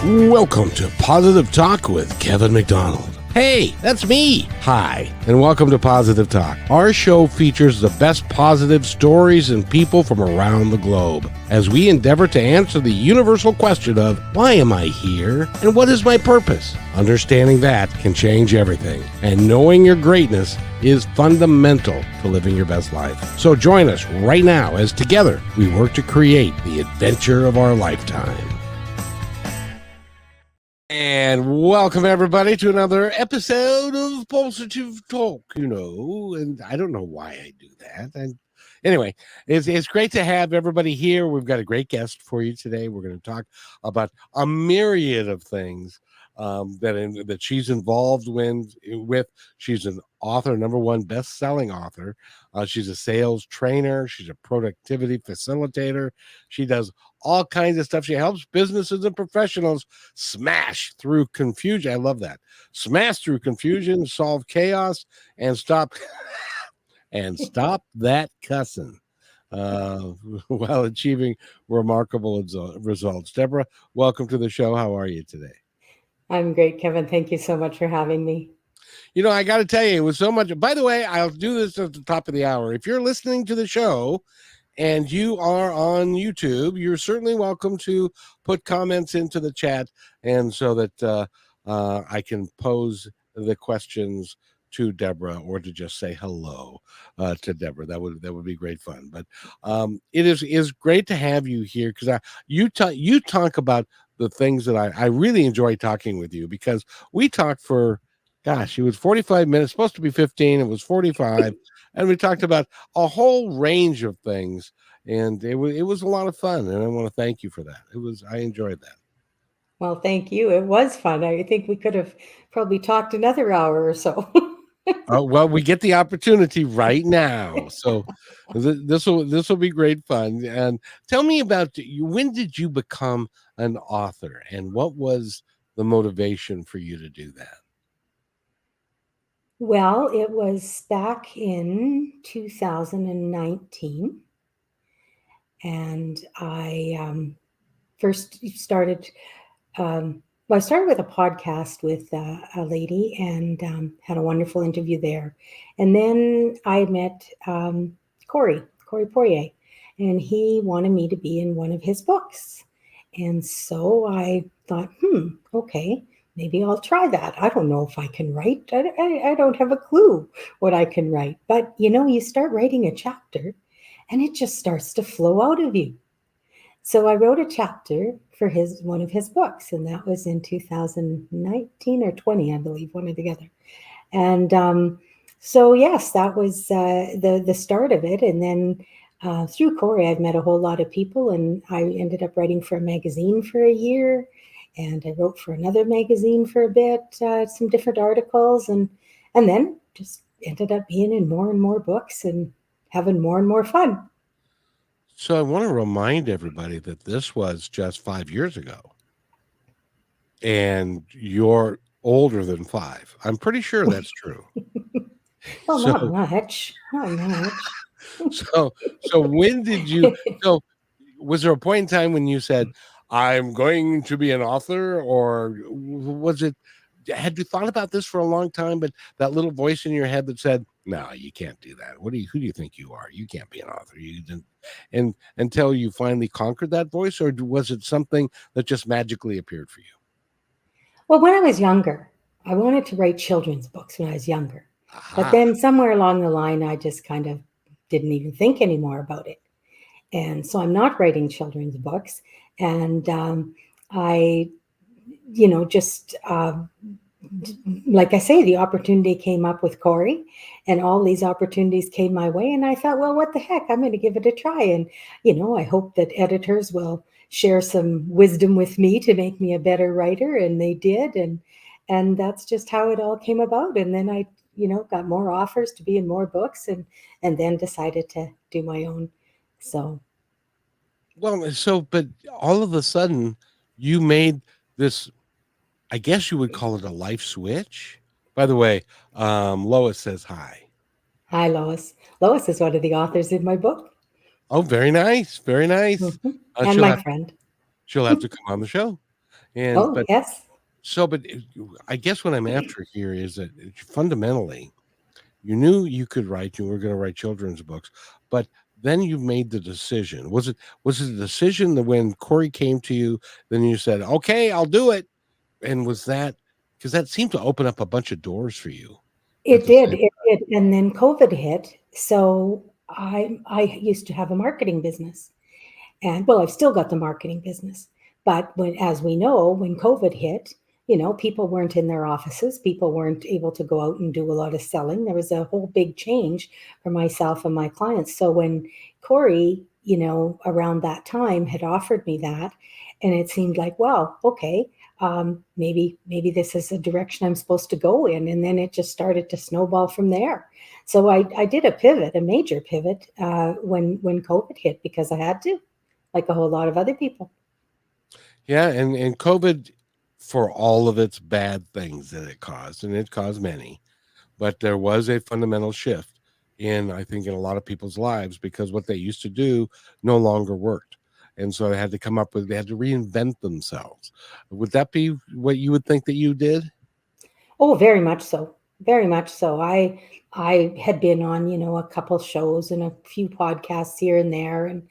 Welcome to Positive Talk with Kevin McDonald. Hey, that's me. Hi, and welcome to Positive Talk. Our show features the best positive stories and people from around the globe as we endeavor to answer the universal question of why am I here and what is my purpose? Understanding that can change everything, and knowing your greatness is fundamental to living your best life. So join us right now as together we work to create the adventure of our lifetime. And welcome everybody to another episode of Positive Talk, and I don't know why I do that. And anyway, it's great to have everybody here. We've got a great guest for you today. We're going to talk about a myriad of things that she's involved with. She's an author, #1 best-selling author. She's a sales trainer. She's a productivity facilitator. She does all kinds of stuff. She helps businesses and professionals smash through confusion. I love that. Smash through confusion, solve chaos, and stop that cussing while achieving remarkable results. Debora, welcome to the show. How are you today? I'm great, Kevin. Thank you so much for having me. I got to tell you, it was so much. By the way, I'll do this at the top of the hour. If you're listening to the show and you are on YouTube, you're certainly welcome to put comments into the chat, and so that I can pose the questions to Debora, or to just say hello to Debora. That would be great fun. But it is great to have you here, because you talk about the things that I really enjoy talking with you, because we talked for, gosh, it was 45 minutes, supposed to be 15, it was 45, and we talked about a whole range of things, and it was a lot of fun, and I want to thank you for that. I enjoyed that. Well, thank you. It was fun. I think we could have probably talked another hour or so. Oh, well, we get the opportunity right now, so this will be great fun. And tell me about you. When did you become an author, and what was the motivation for you to do that? Well, it was back in 2019, and I first started. I started with a podcast with a lady, and had a wonderful interview there. And then I met Corey Poirier, and he wanted me to be in one of his books. And so I thought, okay, maybe I'll try that. I don't know if I can write. I don't have a clue what I can write. But, you start writing a chapter, and it just starts to flow out of you. So I wrote a chapter for one of his books, and that was in 2019 or 20, I believe, one or the other. And so, yes, that was the start of it. And then through Corey, I've met a whole lot of people, and I ended up writing for a magazine for a year, and I wrote for another magazine for a bit, some different articles, and then just ended up being in more and more books and having more and more fun. So I want to remind everybody that this was just 5 years ago, and you're older than 5. I'm pretty sure that's true. Well, not much. So when did you? So was there a point in time when you said, "I'm going to be an author," or was it? Had you thought about this for a long time, but that little voice in your head that said, "No, you can't do that. Who do you think you are? You can't be an author." You didn't, and until you finally conquered that voice, or was it something that just magically appeared for you? Well, when I was younger, I wanted to write children's books when I was younger. But then somewhere along the line, I just kind of didn't even think anymore about it. And so I'm not writing children's books. And I, just like I say, the opportunity came up with Corey, and all these opportunities came my way. And I thought, well, what the heck? I'm going to give it a try. And, I hope that editors will share some wisdom with me to make me a better writer. And they did. And that's just how it all came about. And then I, got more offers to be in more books, and then decided to do my own. So. Well, but all of a sudden you made this, I guess you would call it a life switch. By the way, Lois says hi. Hi, Lois. Lois is one of the authors in my book. Oh, very nice. Very nice. Mm-hmm. And my friend. She'll have to come on the show. And Oh, but yes. so, but I guess what I'm after here is that fundamentally, you knew you could write, you were going to write children's books, but then you made the decision. Was it a decision that when Corey came to you, then you said, "Okay, I'll do it," and was that because that seemed to open up a bunch of doors for you at It the did, same. it did, and then COVID hit, so I used to have a marketing business, and well, I've still got the marketing business, but when, as we know, when COVID hit, people weren't in their offices, people weren't able to go out and do a lot of selling. There was a whole big change for myself and my clients. So when Corey, around that time had offered me that, and it seemed like, well, okay, maybe this is a direction I'm supposed to go in, and then it just started to snowball from there. So I did a pivot, a major pivot, when COVID hit, because I had to, like a whole lot of other people. Yeah, and COVID, for all of its bad things that it caused, and it caused many, but there was a fundamental shift in, I think, in a lot of people's lives because what they used to do no longer worked. And so they had to reinvent themselves. Would that be what you would think that you did? Oh, very much so. Very much so. I had been on, a couple shows and a few podcasts here and there, and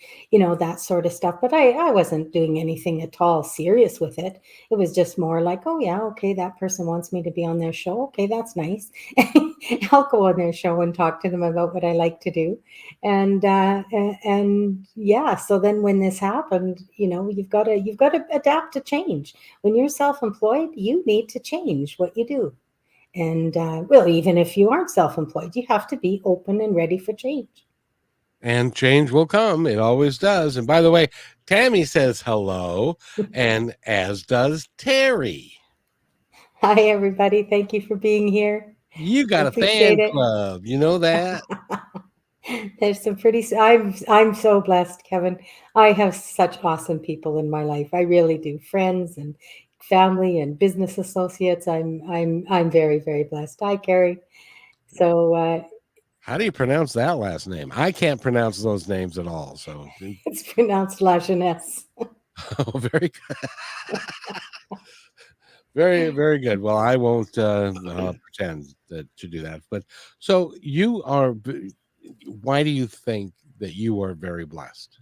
that sort of stuff, but I wasn't doing anything at all serious with it. It was just more like, oh yeah, okay, that person wants me to be on their show. Okay, that's nice. I'll go on their show and talk to them about what I like to do. And yeah, so then when this happened, you've got to adapt to change. When you're self-employed, you need to change what you do. And well, even if you aren't self employed, you have to be open and ready for change. And change will come. It always does. And by the way, Tammy says hello, and as does Terry. Hi, everybody. Thank you for being here. You I got a appreciate fan it. club. You know that? There's some pretty. I'm so blessed, Kevin. I have such awesome people in my life. I really do. Friends and family and business associates. I'm very very blessed. Hi, Carrie. So How do you pronounce that last name? I can't pronounce those names at all. So, it's pronounced La Jeunesse. oh, very, very, very good. Well, I won't pretend to do that. But so you are. Why do you think that you are very blessed?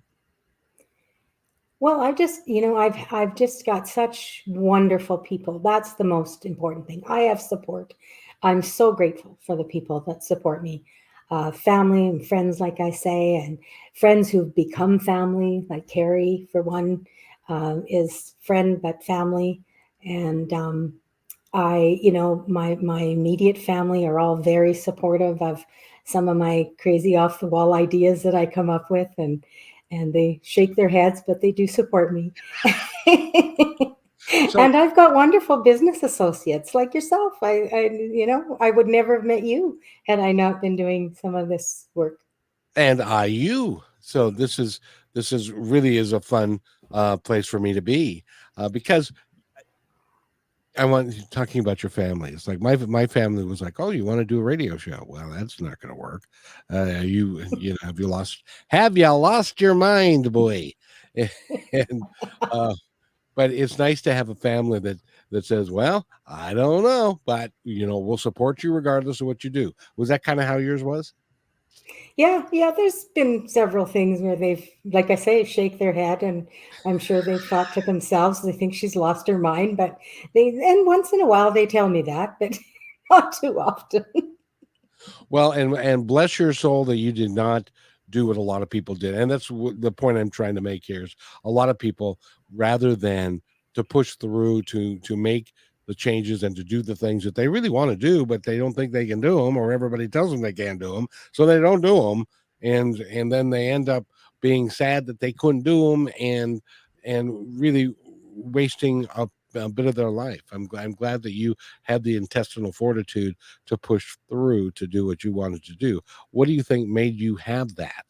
Well, I just, I've just got such wonderful people. That's the most important thing. I have support. I'm so grateful for the people that support me. Family and friends, like I say, and friends who've become family, like Carrie, for one, is friend but family. And my immediate family are all very supportive of some of my crazy off the wall ideas that I come up with, and they shake their heads, but they do support me. So, And I've got wonderful business associates like yourself. I would never have met you had I not been doing some of this work. and IU. So this is really is a fun place for me to be because I want you talking about your family. It's like my family was like, "Oh, you want to do a radio show?" Well, that's not going to work. Have you lost your mind, boy? And uh, but it's nice to have a family that says, "Well, I don't know, but we'll support you regardless of what you do." Was that kind of how yours was? Yeah, yeah, there's been several things where they've, like I say, shake their head, and I'm sure they've thought to themselves, they think she's lost her mind, but and once in a while they tell me that, but not too often. Well, and bless your soul that you did not do what a lot of people did, and that's the point I'm trying to make here is a lot of people rather than to push through to make the changes and to do the things that they really want to do, but they don't think they can do them, or everybody tells them they can't do them, so they don't do them, and then they end up being sad that they couldn't do them, and really wasting a bit of their life. I'm glad that you had the intestinal fortitude to push through to do what you wanted to do. What do you think made you have that?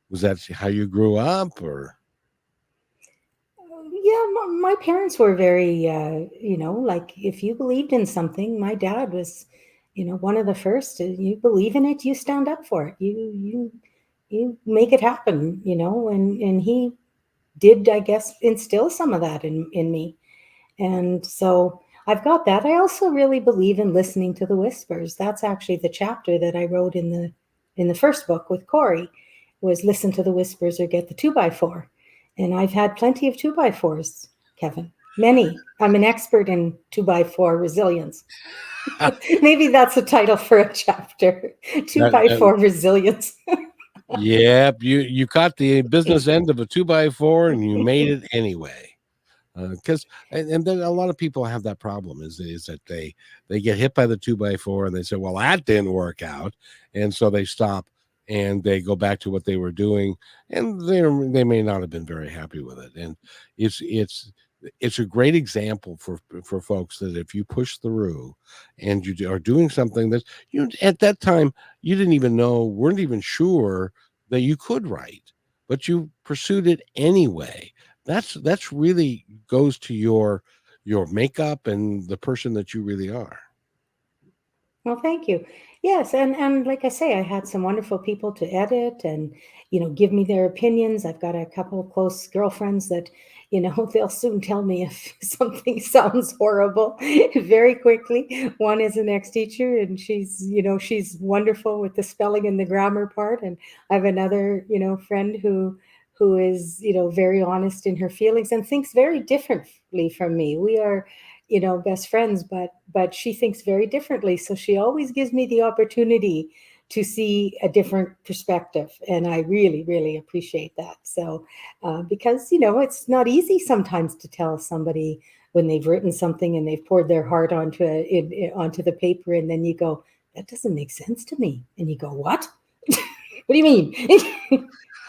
Was that how you grew up, or Yeah, my parents were very, like if you believed in something, my dad was, one of the first. You believe in it, you stand up for it. You make it happen, and he did, I guess, instill some of that in me. And so I've got that. I also really believe in listening to the whispers. That's actually the chapter that I wrote in the first book with Corey, was listen to the whispers or get the 2x4. And I've had plenty of 2x4s, Kevin. Many. I'm an expert in 2x4 resilience. Maybe that's a title for a chapter. Two That, by that four resilience. Yep, you caught the business end of a 2x4 and you made it anyway. Because and then a lot of people have that problem is that they get hit by the 2x4 and they say, well, that didn't work out, and so they stop and they go back to what they were doing, and they may not have been very happy with it. And it's a great example for folks that if you push through and are doing something that you at that time you didn't even know, weren't even sure that you could write, but you pursued it anyway. That's really goes to your makeup and the person that you really are. Well, thank you. Yes, and like I say, I had some wonderful people to edit and give me their opinions. I've got a couple of close girlfriends that they'll soon tell me if something sounds horrible very quickly. One is an ex-teacher, and she's wonderful with the spelling and the grammar part. And I have another friend who is very honest in her feelings and thinks very differently from me. We are best friends, but she thinks very differently, so she always gives me the opportunity to see a different perspective, and I really really appreciate that. So because it's not easy sometimes to tell somebody when they've written something and they've poured their heart onto the paper, and then you go, that doesn't make sense to me, and you go, what? What do you mean?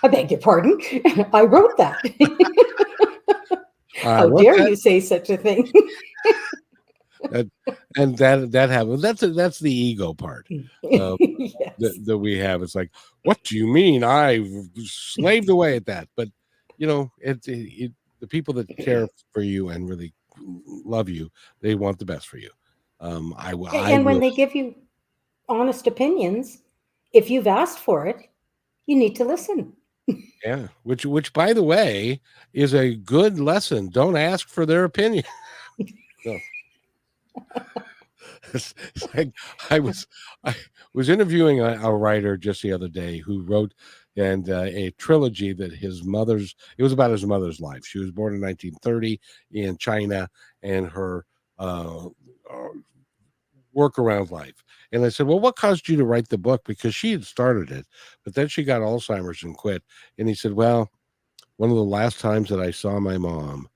I beg your pardon. I wrote that. How What dare that, you say such a thing? that and that happens. That's the ego part Yes. that we have. It's like, what do you mean? I've slaved away at that, but the people that care for you and really love you, they want the best for you. I And when will. they give you honest opinions, if you've asked for it, you need to listen. Yeah, which by the way is a good lesson. Don't ask for their opinion. No. It's like I was I was interviewing a writer just the other day who wrote and a trilogy that his mother's it was about his mother's life. She was born in 1930 in China, and her uh, uh, work around life. And I said, well, what caused you to write the book? Because she had started it, but then she got Alzheimer's and quit. And he said, well, one of the last times that I saw my mom,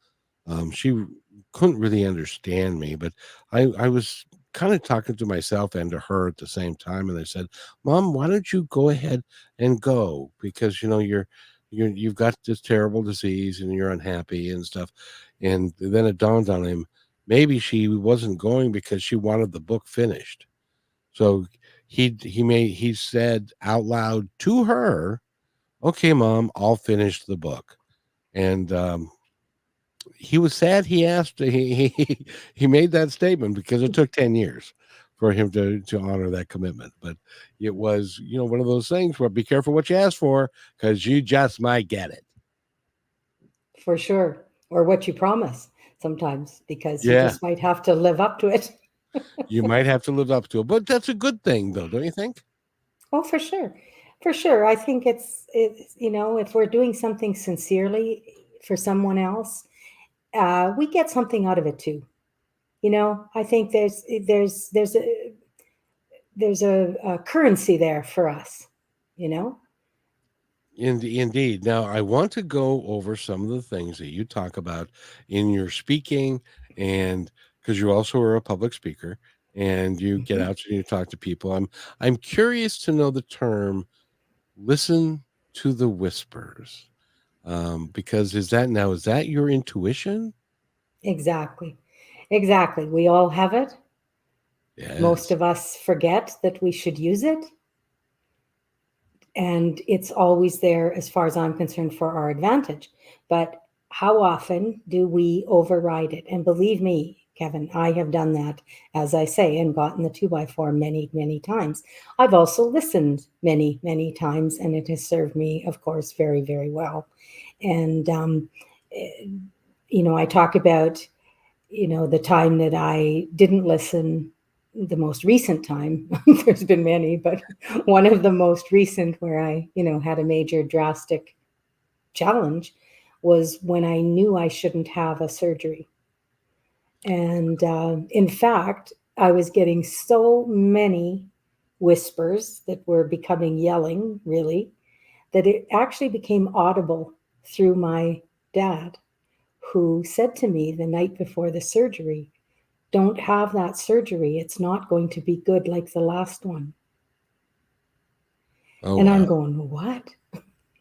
she couldn't really understand me, but I was kind of talking to myself and to her at the same time, and I said, "Mom, why don't you go ahead and go? Because you've got this terrible disease and you're unhappy and stuff." And then it dawned on him, maybe she wasn't going because she wanted the book finished. So he said out loud to her, "Okay, Mom, I'll finish the book." And he was sad he asked he made that statement because it took 10 years for him to honor that commitment. But it was one of those things where be careful what you ask for, because you just might get it. For sure. Or what you promise sometimes, because you Yeah, just might have to live up to it. you might have to live up to it, but that's a good thing though, don't you think? Oh, for sure. For sure. I think if we're doing something sincerely for someone else, we get something out of it too. I think there's a currency there for us, you know? Indeed. Now I want to go over some of the things that you talk about in your speaking, and because you also are a public speaker and you get Mhm. out and you talk to people. I'm curious to know the term listen to the whispers. Because is that your intuition? Exactly. Exactly. We all have it. Most Yes. of us forget that we should use it. And it's always there, as far as I'm concerned, for our advantage. But how often do we override it? And believe me, Kevin, I have done that, as I say, and gotten the 2x4 many, many times. I've also listened many, many times, and it has served me, of course, very, very well. And, I talk about the time that I didn't listen, the most recent time, there's been many, but one of the most recent where I, had a major drastic challenge was when I knew I shouldn't have a surgery. And in fact, I was getting so many whispers that were becoming yelling, really, that it actually became audible through my dad, who said to me the night before the surgery, "Don't have that surgery. It's not going to be good like the last one." Oh, And I'm wow. going, "What?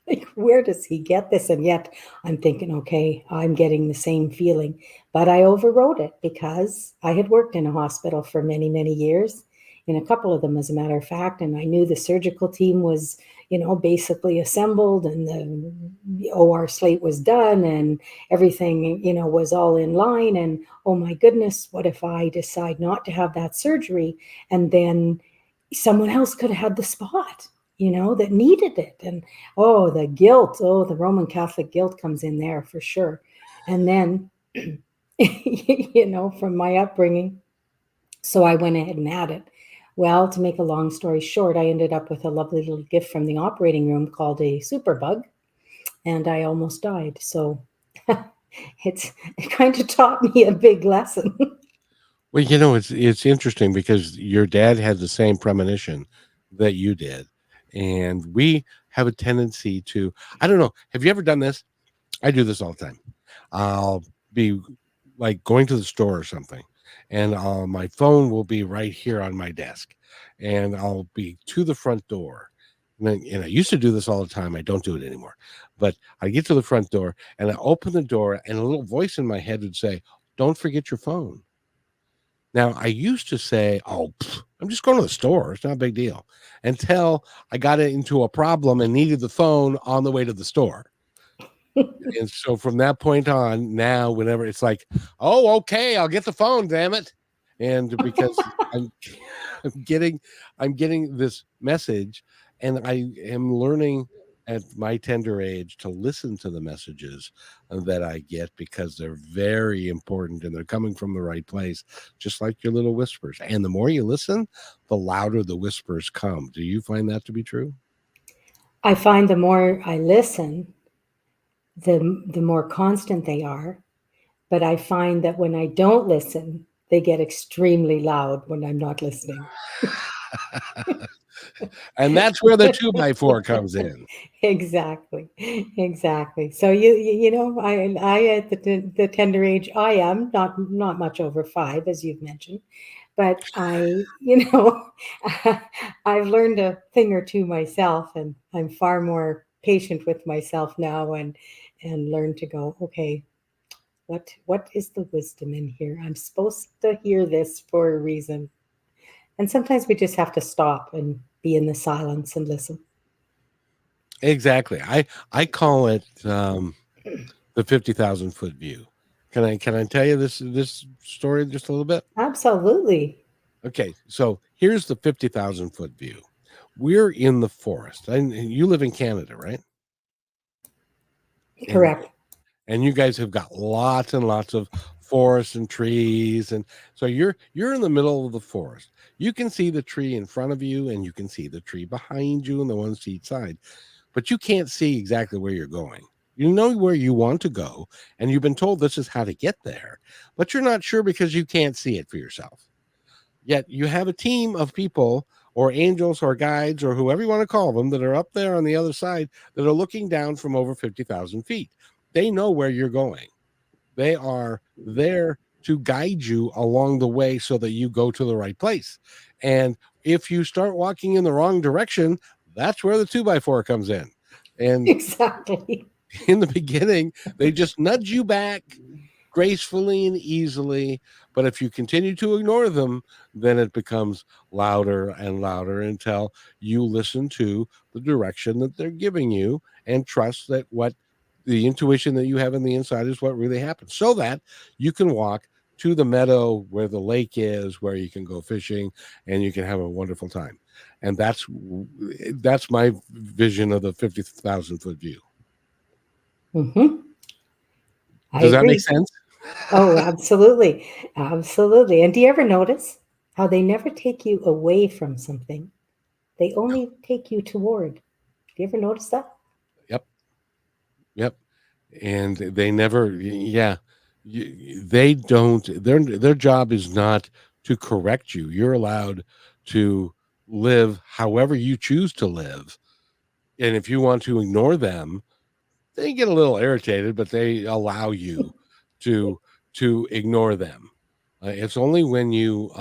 Like, where does he get this?" And yet I'm thinking, okay, I'm getting the same feeling. But I overrode it because I had worked in a hospital for many, many years, in a couple of them, as a matter of fact. And I knew the surgical team was, basically assembled, and the OR slate was done, and everything, was all in line. And oh my goodness, what if I decide not to have that surgery? And then someone else could have had the spot, that needed it. And oh, the guilt, oh, the Roman Catholic guilt comes in there for sure. And then, from my upbringing, so I went ahead and had it. Well, to make a long story short, I ended up with a lovely little gift from the operating room called a superbug, and I almost died. So it kind of taught me a big lesson. Well, it's interesting because your dad had the same premonition that you did, and we have a tendency to. I don't know. Have you ever done this? I do this all the time. I'll be like going to the store or something, and my phone will be right here on my desk, and I'll be to the front door. And I used to do this all the time. I don't do it anymore. But I get to the front door and I open the door, and a little voice in my head would say, "Don't forget your phone." Now, I used to say, "Oh, I'm just going to the store. It's not a big deal," until I got into a problem and needed the phone on the way to the store. And so from that point on, now whenever it's like, "Oh, okay, I'll get the phone, damn it." And because I'm I'm getting I'm getting this message, and I am learning at my tender age to listen to the messages that I get, because they're very important and they're coming from the right place, just like your little whispers. And the more you listen, the louder the whispers come. Do you find that to be true? I find the more I listen, the more constant they are. But I find that when I don't listen, they get extremely loud when I'm not listening. And that's where the two by four comes in. Exactly, exactly. So I at the tender age, I am not much over 5, as you've mentioned, but I've learned a thing or two myself, and I'm far more patient with myself now, and learn to go, okay, what is the wisdom in here? I'm supposed to hear this for a reason. And sometimes we just have to stop and be in the silence and listen. Exactly. I call it the 50,000 foot view. Can I tell you this story just a little bit? Absolutely. Okay, so here's the 50,000 foot view. We're in the forest, and you live in Canada, right? And Correct. and you guys have got lots and lots of forests and trees, and so you're in the middle of the forest. You can see the tree in front of you, and you can see the tree behind you, and the ones to each side, but you can't see exactly where you're going. You know where you want to go, and you've been told this is how to get there, but you're not sure because you can't see it for yourself. Yet you have a team of people, or angels or guides or whoever you want to call them, that are up there on the other side, that are looking down from over 50,000 feet. They know where you're going. They are there to guide you along the way so that you go to the right place. And if you start walking in the wrong direction, that's where the two by four comes in. And Exactly. in the beginning, they just nudge you back gracefully and easily. But if you continue to ignore them, then it becomes louder and louder until you listen to the direction that they're giving you and trust that what the intuition that you have in the inside is what really happens, so that you can walk to the meadow where the lake is, where you can go fishing and you can have a wonderful time. And that's my vision of the 50,000 foot view. Hmm. I Does that make agree. sense? Oh, absolutely. Absolutely. And do you ever notice how they never take you away from something? They only take you toward. Do you ever notice that? Yep. Yep. And they never, yeah, they don't, their job is not to correct you. You're allowed to live however you choose to live. And if you want to ignore them, they get a little irritated, but they allow you to ignore them. It's only when you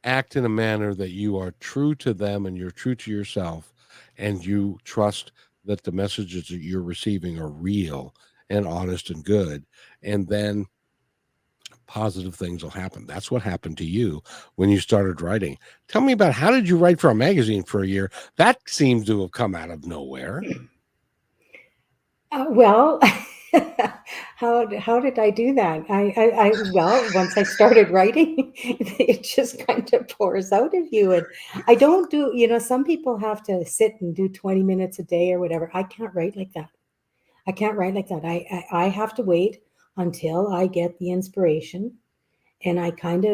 act in a manner that you are true to them and you're true to yourself, and you trust that the messages that you're receiving are real and honest and good, and then positive things will happen. That's what happened to you when you started writing. Tell me about, how did you write for a magazine for a year? That seems to have come out of nowhere. Well, how did I do that? Well, once I started writing, it just kind of pours out of you. And I don't do, some people have to sit and do 20 minutes a day or whatever. I can't write like that. I can't write like that. I have to wait until I get the inspiration. And I think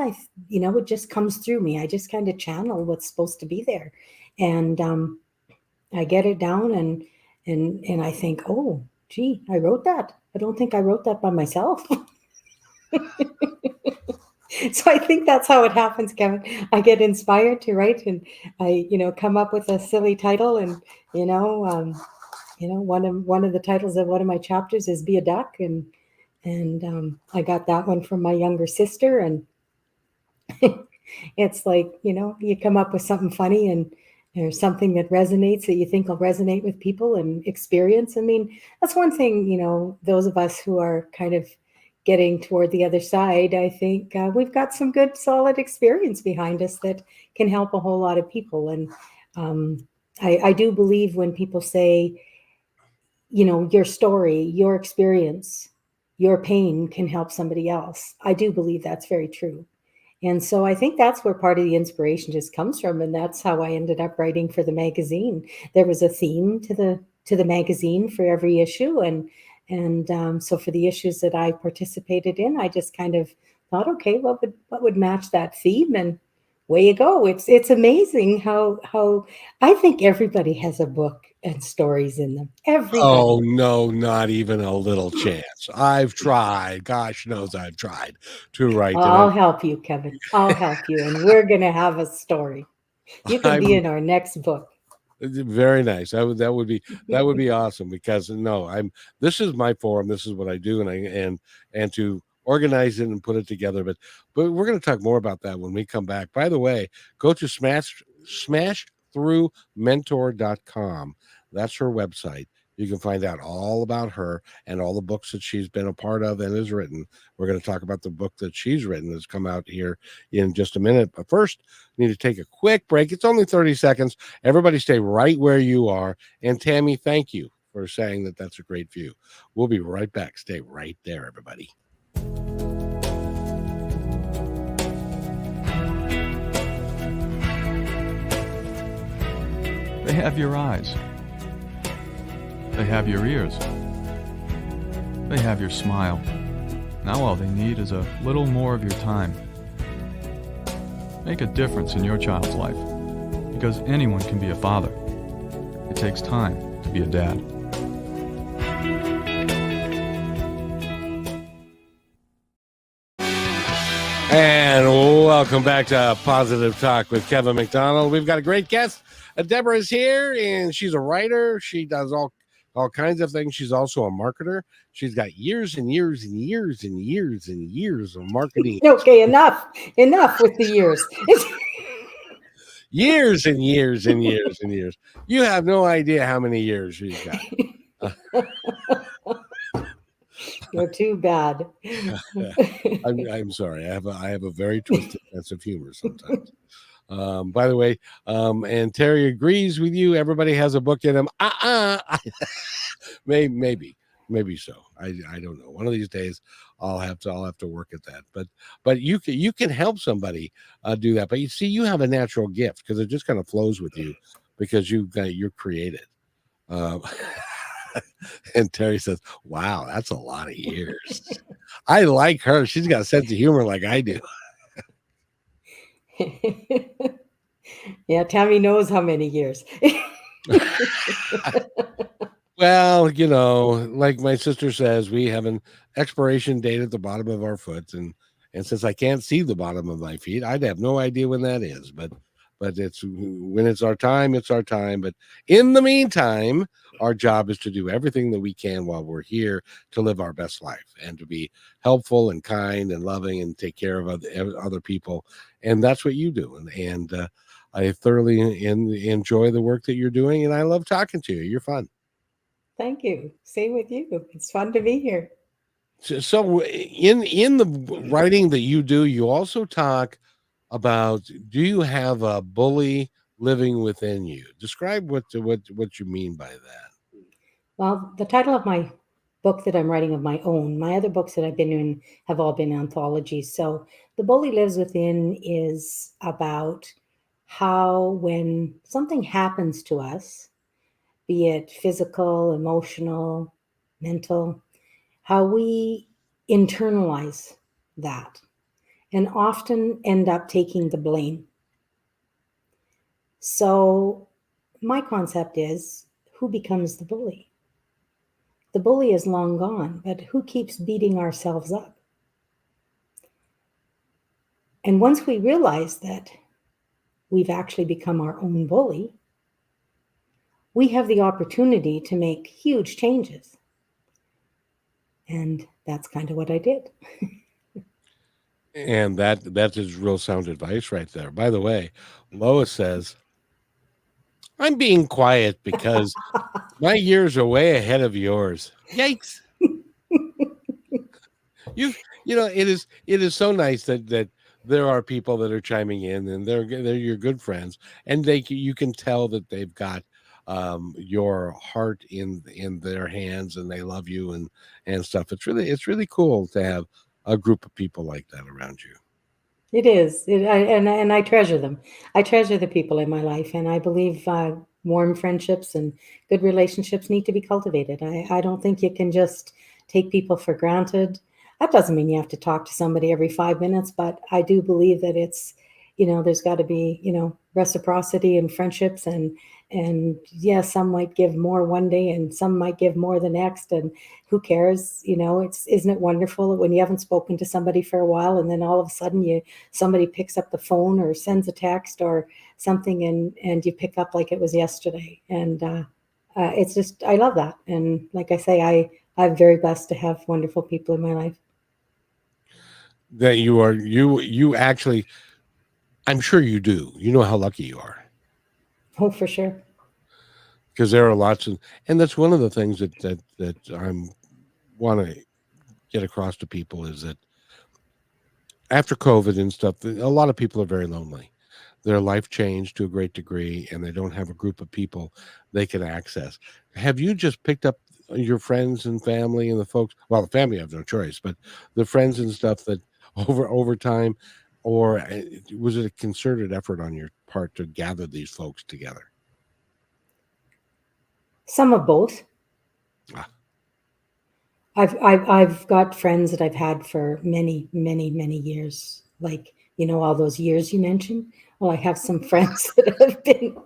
it just comes through me. I just kind of channel what's supposed to be there. And I get it down, and I think, oh, gee, I wrote that. I don't think I wrote that by myself. So I think that's how it happens, Kevin. I get inspired to write, and I, come up with a silly title, and one of the titles of one of my chapters is "Be a Duck," and I got that one from my younger sister, and it's like, you come up with something funny, and there's something that resonates that you think will resonate with people and experience. I mean, that's one thing, those of us who are kind of getting toward the other side, I think we've got some good, solid experience behind us that can help a whole lot of people. And I do believe when people say, your story, your experience, your pain can help somebody else. I do believe that's very true. And so I think that's where part of the inspiration just comes from, and that's how I ended up writing for the magazine. There was a theme to the magazine for every issue, and so for the issues that I participated in, I just kind of thought, okay, what would match that theme, and way you go. It's amazing how I think everybody has a book and stories in them. Everybody. Oh, no, not even a little chance. I've tried. Gosh knows I've tried to write. And I'll help you, Kevin. I'll help you, and we're gonna have a story. You can be I'm in our next book. very nice. That would be awesome, because no, this is my forum. This is what I do, and to organize it and put it together. But we're going to talk more about that when we come back. By the way, go to smashthroughmentor.com. That's her website. You can find out all about her and all the books that she's been a part of and has written. We're going to talk about the book that she's written that's come out here in just a minute. But first, we need to take a quick break. It's only 30 seconds. Everybody stay right where you are. And Tammy, thank you for saying that that's a great view. We'll be right back. Stay right there, everybody. They have your eyes. They have your ears. They have your smile. Now all they need is a little more of your time. Make a difference in your child's life, because anyone can be a father. It takes time to be a dad. And welcome back to Positive Talk with Kevin McDonald. We've got a great guest. Debora's here, and she's a writer. She does all kinds of things. She's also a marketer. She's got years and years and years and years and years of marketing. Okay, enough with the years. Years and years and years and years. You have no idea how many years she's got. You're too bad. I'm sorry. I have a very twisted sense of humor sometimes. By the way, and Terry agrees with you. Everybody has a book in them. Maybe so. I don't know. One of these days, I'll have to work at that. But you can help somebody do that. But you see, you have a natural gift, because it just kind of flows with you, because you're creative. And Terry says, wow, that's a lot of years. I like her. She's got a sense of humor like I do. Yeah, Tammy knows how many years. Well, like my sister says, we have an expiration date at the bottom of our foot, and since I can't see the bottom of my feet, I'd have no idea when that is. But it's when it's our time, it's our time. But in the meantime, our job is to do everything that we can while we're here to live our best life and to be helpful and kind and loving and take care of other people. And that's what you do. And I thoroughly enjoy the work that you're doing, and I love talking to you. You're fun. Thank you. Same with you. It's fun to be here. So in the writing that you do, you also talk about, do you have a bully living within you? Describe what you mean by that. Well, the title of my book that I'm writing of my own, my other books that I've been in have all been anthologies. So The Bully Lives Within is about how when something happens to us, be it physical, emotional, mental, how we internalize that and often end up taking the blame. So my concept is, who becomes the bully? The bully is long gone, but who keeps beating ourselves up? And once we realize that we've actually become our own bully, we have the opportunity to make huge changes. And that's kind of what I did. And that is real sound advice right there. By the way, Lois says, I'm being quiet because my years are way ahead of yours. Yikes. It is so nice that there are people that are chiming in, and they're your good friends, and you can tell that they've got your heart in their hands, and they love you and stuff. It's really cool to have a group of people like that around you. It is. And I treasure them. I treasure the people in my life, and I believe warm friendships and good relationships need to be cultivated. I don't think you can just take people for granted. That doesn't mean you have to talk to somebody every 5 minutes, but I do believe that it's, there's got to be, reciprocity in friendships, and yeah, some might give more one day and some might give more the next, and who cares? Isn't it wonderful when you haven't spoken to somebody for a while, and then all of a sudden somebody picks up the phone or sends a text or something, and you pick up like it was yesterday. And it's just, I love that. And like I say, I'm very blessed to have wonderful people in my life. That you actually, I'm sure you do. You know how lucky you are. Oh, for sure. Because there are lots of, and that's one of the things that I'm want to get across to people is that after COVID and stuff, a lot of people are very lonely. Their life changed to a great degree, and they don't have a group of people they can access. Have you just picked up your friends and family and the folks? Well, the family have no choice, but the friends and stuff that over time, or was it a concerted effort on your part to gather these folks together? Some of both. I've got friends that I've had for many, many, many years. Like, all those years you mentioned. Well, I have some friends that have been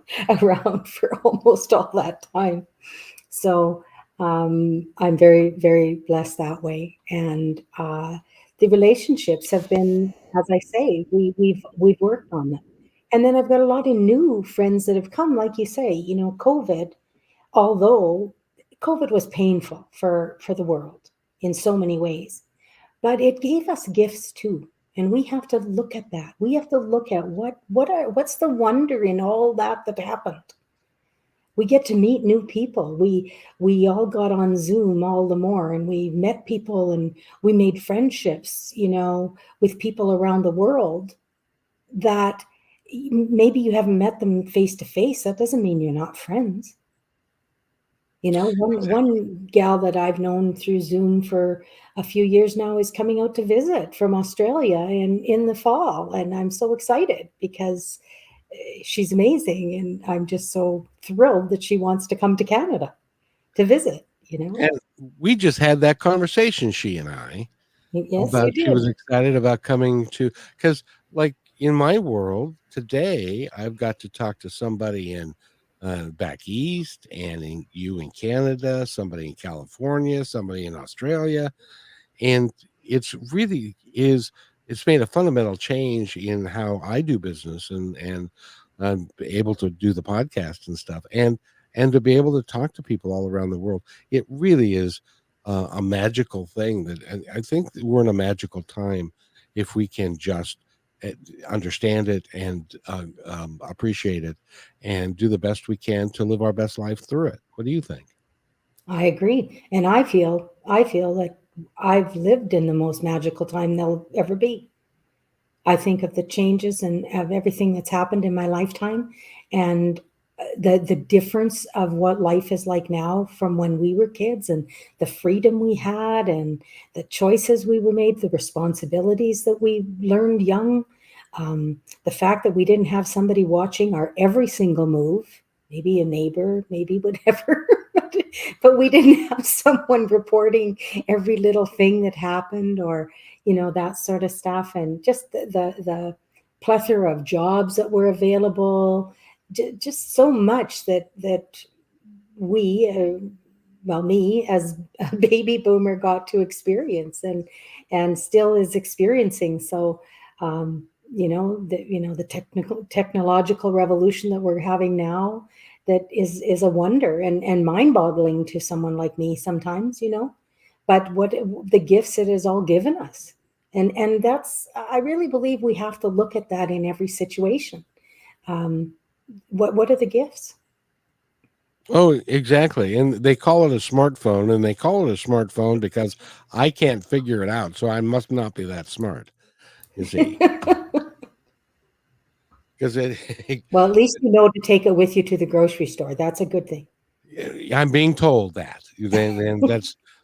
around for almost all that time. So I'm very, very blessed that way. And the relationships have been, as I say, we've worked on them. And then I've got a lot of new friends that have come, like you say, COVID, although COVID was painful for the world in so many ways, but it gave us gifts too. And we have to look at that. We have to look at what's the wonder in all that happened. We get to meet new people. We all got on Zoom all the more, and we met people, and we made friendships, with people around the world that maybe you haven't met them face to face. That doesn't mean you're not friends. One gal that I've known through Zoom for a few years now is coming out to visit from Australia in the fall. And I'm so excited because she's amazing. And I'm just so thrilled that she wants to come to Canada to visit, And we just had that conversation, she and I, Yes, about you she did. was excited about coming to, because like in my world today, I've got to talk to somebody in back east, and in Canada, somebody in California, somebody in Australia, and it's made a fundamental change in how I do business, and I'm able to do the podcast and stuff, and to be able to talk to people all around the world. It really is a magical thing, that and I think that we're in a magical time if we can just uh, understand it and appreciate it and do the best we can to live our best life through it. What do you think? I agree. And I feel like I've lived in the most magical time there'll ever be. I think of the changes and of everything that's happened in my lifetime, and the difference of what life is like now from when we were kids, and the freedom we had, and the choices we were made, the responsibilities that we learned young, the fact that we didn't have somebody watching our every single move, maybe a neighbor, maybe whatever, but we didn't have someone reporting every little thing that happened, or that sort of stuff. And just the plethora of jobs that were available, just so much that we well, me as a baby boomer got to experience, and still is experiencing. So the technological revolution that we're having now, that is a wonder, and mind-boggling to someone like me sometimes, but what the gifts it has all given us. And that's, I really believe we have to look at that in every situation. What are the gifts? Oh, exactly. And they call it a smartphone, and they call it a smartphone because I can't figure it out. So I must not be that smart, you see. Because Well, at least you know to take it with you to the grocery store. That's a good thing. I'm being told that. Then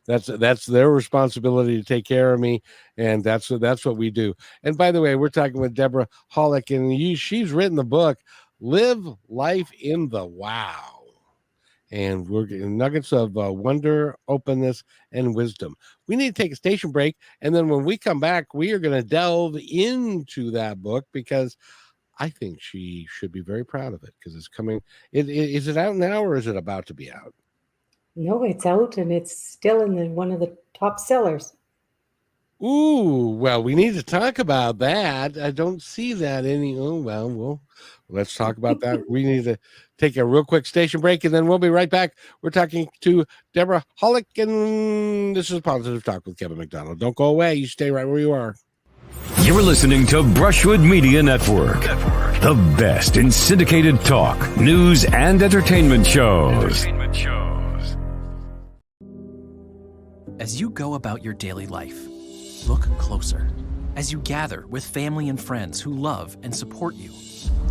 that's their responsibility to take care of me, and that's what we do. And by the way, we're talking with Debora Hollick, and she's written the book "Live Life in the Wow." And we're getting nuggets of wonder, openness, and wisdom. We need to take a station break, and then when we come back, we are going to delve into that book, because I think she should be very proud of it, because it's coming. Is it out now, or is it about to be out? No, it's out, and it's still in one of the top sellers. Ooh, well, we need to talk about that. I don't see that any. Oh, well, let's talk about that. We need to take a real quick station break, and then we'll be right back. We're talking to Debora Hollick, and this is Positive Talk with Kevin McDonald. Don't go away. You stay right where you are. You're listening to Brushwood Media Network, the best in syndicated talk, news, and entertainment shows. As you go about your daily life, look closer. As you gather with family and friends who love and support you,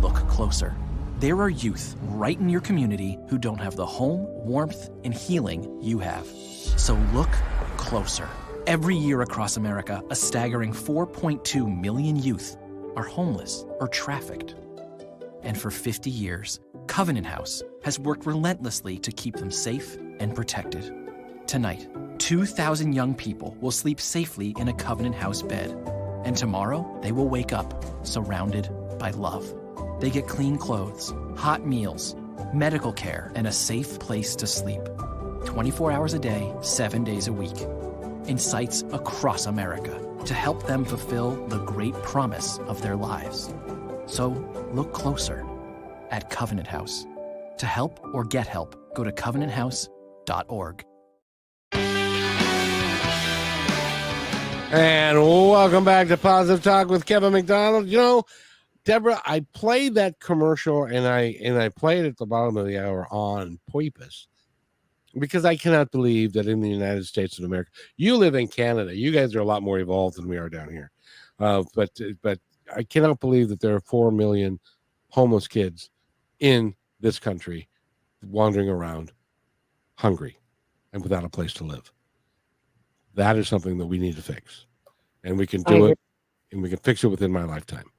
look closer. There are youth right in your community who don't have the home, warmth, and healing you have. So look closer. Every year across America, a staggering 4.2 million youth are homeless or trafficked. And for 50 years, Covenant House has worked relentlessly to keep them safe and protected. Tonight, 2,000 young people will sleep safely in a Covenant House bed. And tomorrow, they will wake up surrounded by love. They get clean clothes, hot meals, medical care, and a safe place to sleep. 24 hours a day, 7 days a week. In sites across America to help them fulfill the great promise of their lives. So look closer at Covenant House. To help or get help, go to covenanthouse.org. And welcome back to Positive Talk with Kevin McDonald. Debora, I played that commercial, and I played it at the bottom of the hour on purpose, because I cannot believe that in the United States of America, you live in Canada. You guys are a lot more evolved than we are down here. But I cannot believe that there are 4 million homeless kids in this country wandering around hungry and without a place to live. That is something that we need to fix, and we can do it, and we can fix it within my lifetime.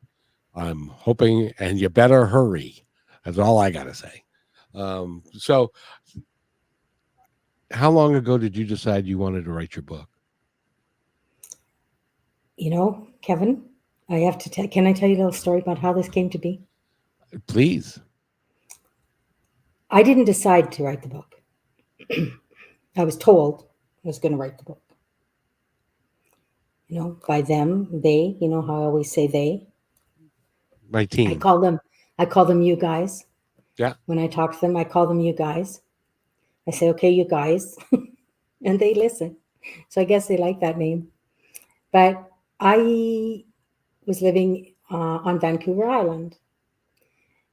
I'm hoping, and you better hurry. That's all I got to say. So how long ago did you decide you wanted to write your book? You know, Kevin, I have to tell. Can I tell you a little story about how this came to be? Please. I didn't decide to write the book. I was told I was going to write the book. You know, by them, they. You know how I always say they. My I team. call them you guys. Yeah. When I talk to them, I call them you guys. I say, okay, you guys, and they listen. So I guess they like that name. But I was living on Vancouver Island,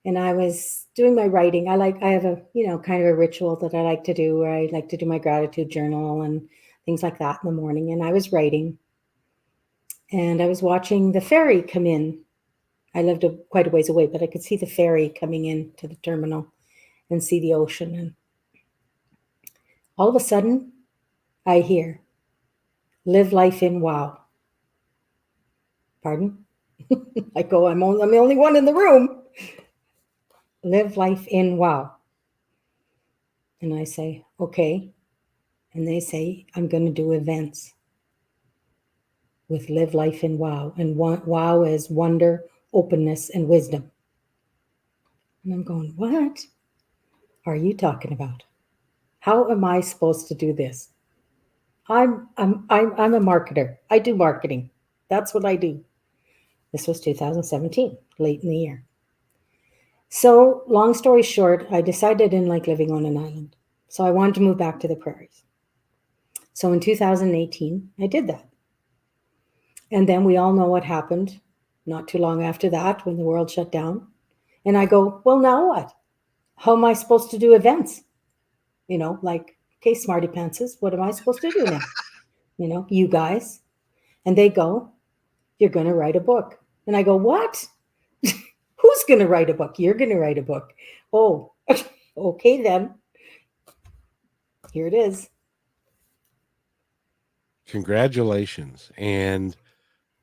and I was doing my writing. I have a, you know, kind of a ritual that I like to do where I like to do my gratitude journal and things like that in the morning. And I was writing, and I was watching the ferry come in. I lived quite a ways away, but I could see the ferry coming in to the terminal and see the ocean. And all of a sudden, I hear, live life in wow. Pardon? I go, I'm the only one in the room. Live life in wow. And I say, okay. And they say, I'm going to do events with live life in wow. And wow is wonder, openness, and wisdom. And I'm going, what are you talking about? How am I supposed to do this? I'm a marketer. I do marketing. That's what I do. This was 2017, late in the year. So long story short, I decided I didn't like living on an island. So I wanted to move back to the prairies. So in 2018, I did that. And then we all know what happened not too long after that when the world shut down. And I go, well, now what? How am I supposed to do events? You know, like, okay, smarty pantses, what am I supposed to do now? You know, you guys. And they go, you're going to write a book. And I go, what? Who's going to write a book? You're going to write a book. Oh, okay then. Here it is. Congratulations. And,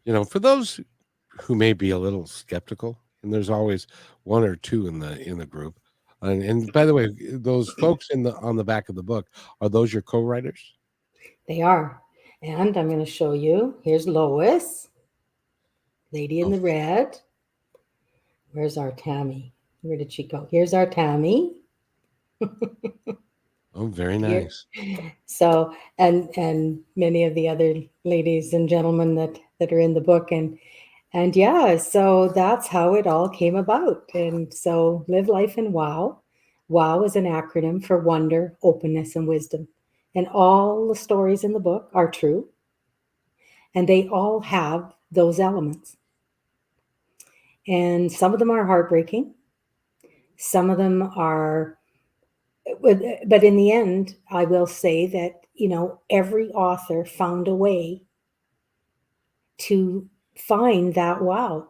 you know, for those who may be a little skeptical, and there's always one or two in the group. And by the way, those folks on the back of the book, are those your co-writers? They are. And I'm going to show you. Here's Lois, lady in the red. Where's our Tammy? Where did she go? Here's our Tammy. Oh, very nice. So, and many of the other ladies and gentlemen that are in the book, and yeah, so that's how it all came about. And so, live life in wow. Wow is an acronym for wonder, openness, and wisdom. And all the stories in the book are true, and they all have those elements. And some of them are heartbreaking. Some of them are, but in the end, I will say that, you know, every author found a way to find that wow.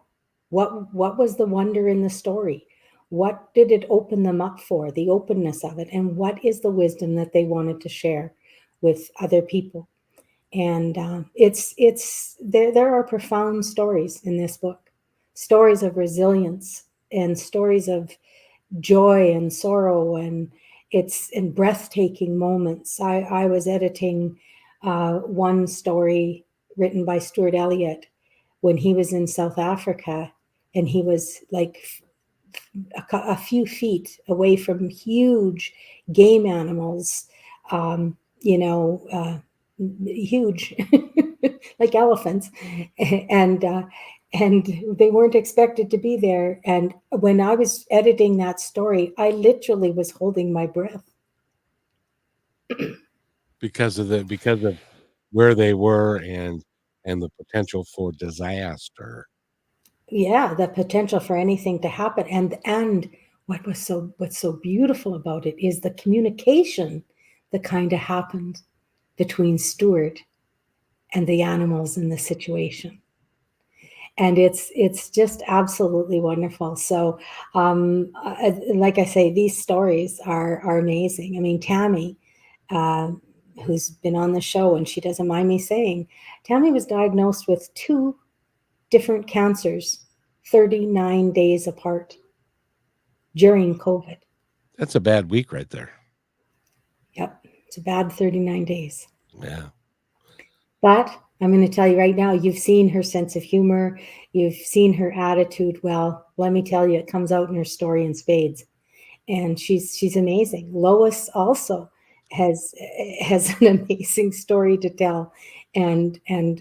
What was the wonder in the story? What did it open them up for? The openness of it, and what is the wisdom that they wanted to share with other people? And there are profound stories in this book, stories of resilience and stories of joy and sorrow, and it's in breathtaking moments. I was editing one story written by Stuart Elliott when he was in South Africa, and he was like a few feet away from huge game animals, huge like elephants, and they weren't expected to be there. And when I was editing that story, I literally was holding my breath because of where they were and the potential for disaster. Yeah, the potential for anything to happen. And what's so beautiful about it is the communication that kind of happened between Stuart and the animals in the situation. And it's just absolutely wonderful. So, like I say, these stories are amazing. I mean, Tammy, who's been on the show, and she doesn't mind me saying, Tammy was diagnosed with 2 different cancers, 39 days apart during COVID. That's a bad week right there. Yep. It's a bad 39 days. Yeah. But I'm going to tell you right now, you've seen her sense of humor. You've seen her attitude. Well, let me tell you, it comes out in her story in spades. And she's amazing. Lois also has an amazing story to tell, and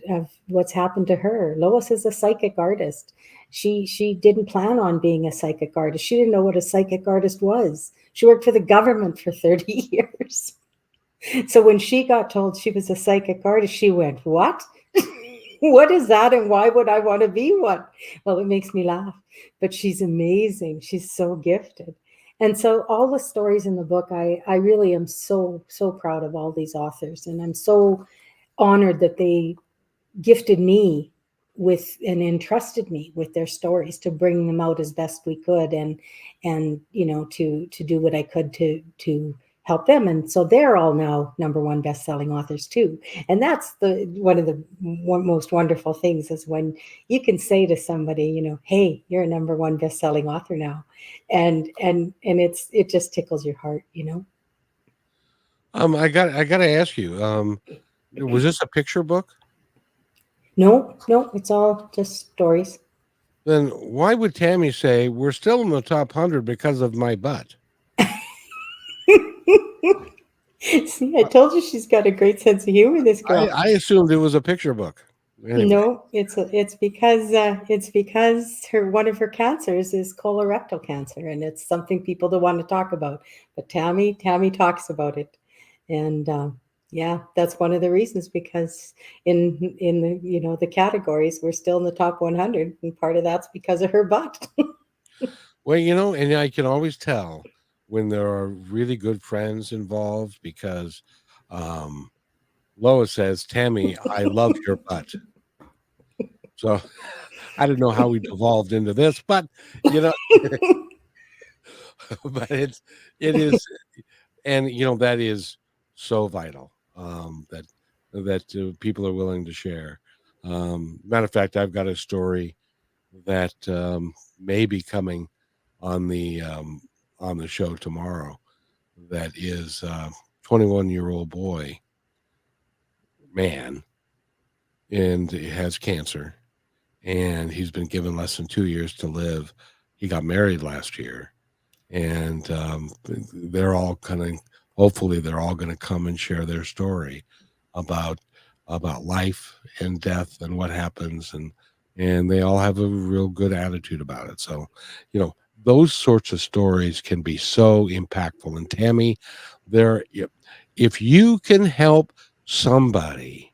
of what's happened to her. Lois is a psychic artist. She didn't plan on being a psychic artist. She didn't know what a psychic artist was. She worked for the government for 30 years. So when she got told she was a psychic artist, she went, "What? What is that? And why would I want to be one?" Well, it makes me laugh, but she's amazing. She's so gifted. And so all the stories in the book, I really am so proud of all these authors. And I'm so honored that they gifted me with and entrusted me with their stories to bring them out as best we could, and to do what I could to help them. And so they're all now #1 best-selling authors too. And that's one of the most wonderful things, is when you can say to somebody, "Hey, you're a #1 best-selling author now," and it just tickles your heart. I gotta ask you, was this a picture book? No, it's all just stories. Then why would Tammy say we're still in the top 100 because of my butt? See, I told you she's got a great sense of humor, this girl. I assumed it was a picture book. Anyway. No, it's because one of her cancers is colorectal cancer, and it's something people don't want to talk about. But Tammy talks about it, and yeah, that's one of the reasons, because in the the categories, we're still in the top 100, and part of that's because of her butt. Well, and I can always tell when there are really good friends involved, because Lois says, "Tammy, I love your butt." So I don't know how we devolved into this, but but it is, and that is so vital, that people are willing to share. Matter of fact, I've got a story that may be coming on the show tomorrow. That is 21-year-old boy, man, and he has cancer, and he's been given less than 2 years to live. He got married last year, and they're all hopefully they're all going to come and share their story about life and death and what happens, and they all have a real good attitude about it. So, those sorts of stories can be so impactful. And Tammy, if you can help somebody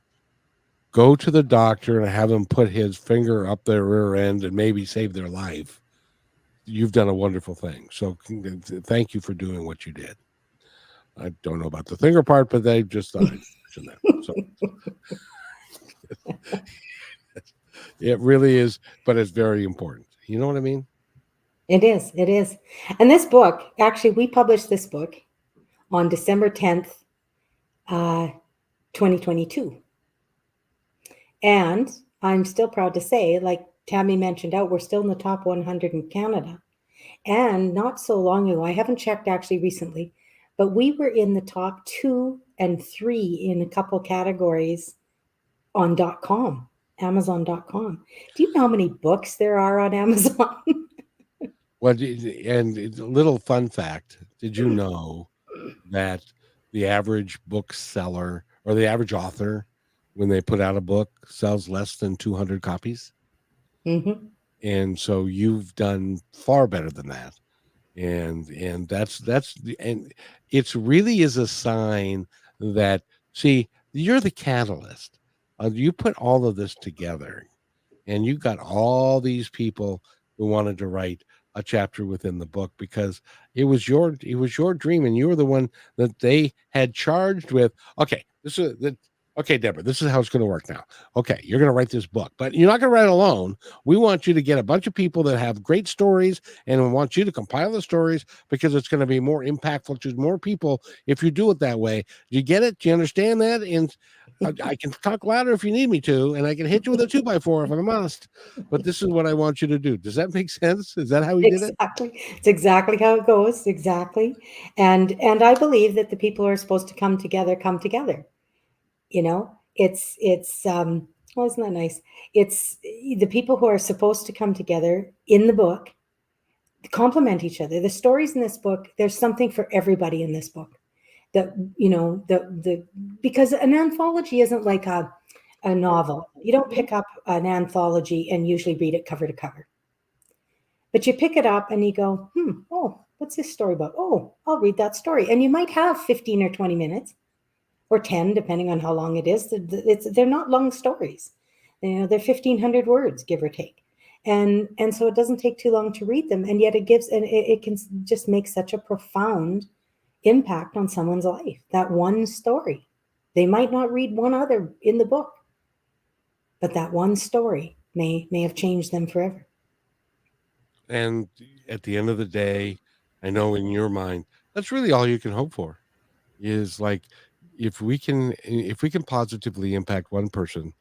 go to the doctor and have him put his finger up their rear end and maybe save their life, you've done a wonderful thing. So thank you for doing what you did. I don't know about the finger part, but they just thought I'd mention that. So it really is, but it's very important. You know what I mean? It is. And this book, actually, we published this book on December 10th, 2022. And I'm still proud to say, like Tammy mentioned we're still in the top 100 in Canada. And not so long ago, I haven't checked actually recently, but we were in the top 2 and 3 in a couple categories on .com, Amazon.com. Do you know how many books there are on Amazon? Well, and a little fun fact, did you know that the average bookseller or the average author, when they put out a book, sells less than 200 copies? Mm-hmm. And so you've done far better than that. And and it's really is a sign that, see, you're the catalyst. You put all of this together, and you got all these people who wanted to write a chapter within the book because it was your dream, and you were the one that they had charged with. Okay, Okay, Deborah, this is how it's going to work now. Okay, you're going to write this book, but you're not going to write it alone. We want you to get a bunch of people that have great stories, and we want you to compile the stories because it's going to be more impactful to more people if you do it that way. Do you get it? Do you understand that? And I can talk louder if you need me to, and I can hit you with a 2x4 if I must. But this is what I want you to do. Does that make sense? Is that how we did it? Exactly. It's exactly how it goes. Exactly. And I believe that the people who are supposed to come together come together. You know, it's well, isn't that nice? It's the people who are supposed to come together in the book complement each other. The stories in this book, there's something for everybody in this book. That, you know, the because an anthology isn't like a novel. You don't pick up an anthology and usually read it cover to cover. But you pick it up and you go, oh, what's this story about? Oh, I'll read that story. And you might have 15 or 20 minutes or 10, depending on how long it is. They're not long stories. You know, they're 1,500 words, give or take. And so it doesn't take too long to read them. And yet it can just make such a profound impact on someone's life. That one story. They might not read one other in the book, but that one story may have changed them forever. And at the end of the day, I know in your mind, that's really all you can hope for is like, if we can positively impact one person,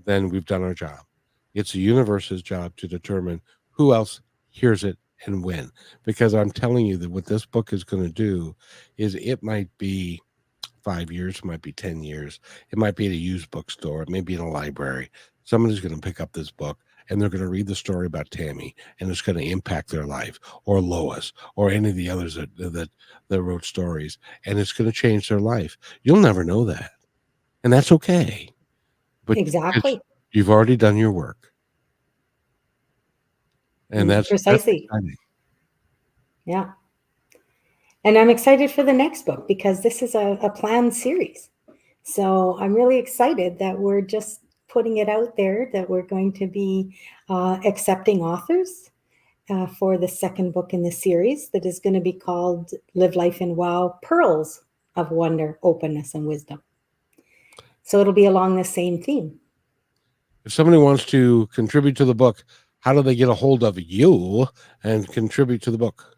then we've done our job. It's the universe's job to determine who else hears it and when. Because I'm telling you that what this book is going to do is it might be 5 years, it might be 10 years, it might be at a used bookstore, it may be in a library. Somebody's going to pick up this book and they're going to read the story about Tammy, and it's going to impact their life, or Lois, or any of the others that wrote stories, and it's going to change their life. You'll never know that, and that's okay. But Exactly. you've already done your work, and that's precisely. exciting. Yeah. And I'm excited for the next book because this is a planned series. So I'm really excited that we're just putting it out there, that we're going to be accepting authors for the second book in the series that is going to be called Live Life in Wow, Pearls of Wonder, Openness, and Wisdom. So it'll be along the same theme. If somebody wants to contribute to the book, how do they get a hold of you and contribute to the book?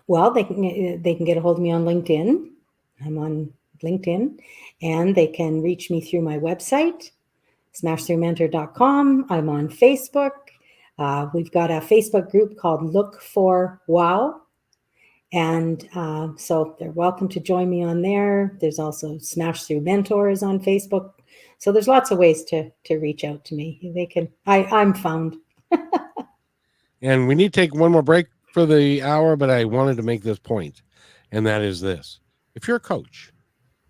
Well, they can get a hold of me on LinkedIn. I'm on LinkedIn, and they can reach me through my website, smashthroughmentor.com. I'm on Facebook. We've got a Facebook group called Look for Wow. And so they're welcome to join me on there. There's also Smash Through Mentors on Facebook. So there's lots of ways to reach out to me. They can, I'm found. And we need to take one more break for the hour, but I wanted to make this point, and that is this. If you're a coach,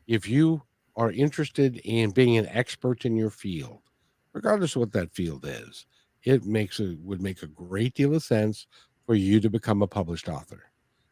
if you are interested in being an expert in your field, regardless of what that field is, it would make a great deal of sense for you to become a published author.